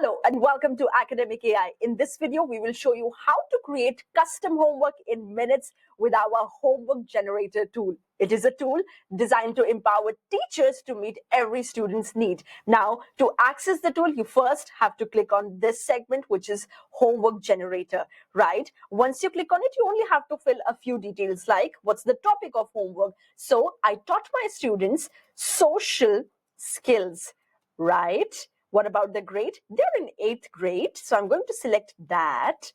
Hello and welcome to Academic AI. In this video, we will show you how to create custom homework in minutes with our homework generator tool. It is a tool designed to empower teachers to meet every student's need. Now, to access the tool, you first have to click on this segment, which is homework generator, right? Once you click on it, you only have to fill a few details like what's the topic of homework. So I taught my students social skills, right? What about the grade? They're in 8th grade, so I'm going to select that.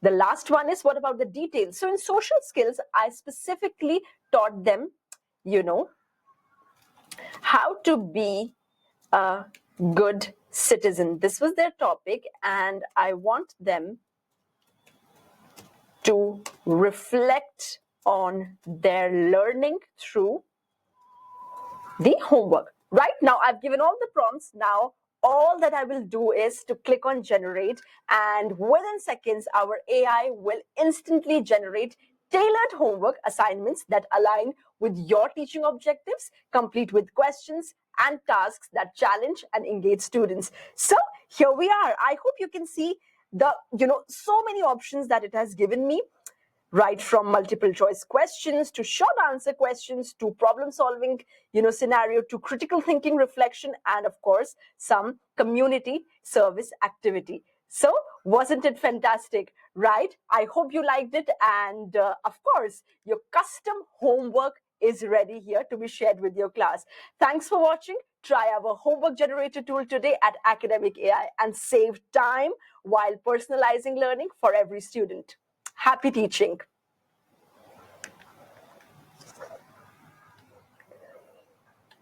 The last one is what about the details? So in social skills, I specifically taught them, how to be a good citizen. This was their topic, and I want them to reflect on their learning through the homework. Right now, I've given all the prompts. Now, all that I will do is to click on generate, and within seconds, our AI will instantly generate tailored homework assignments that align with your teaching objectives, complete with questions and tasks that challenge and engage students. So here we are. I hope you can see the, so many options that it has given me. Right from multiple choice questions to short answer questions to problem solving, scenario to critical thinking reflection, and of course, some community service activity. So wasn't it fantastic, right? I hope you liked it. And of course, your custom homework is ready here to be shared with your class. Thanks for watching. Try our homework generator tool today at Academic AI and save time while personalizing learning for every student. Happy teaching.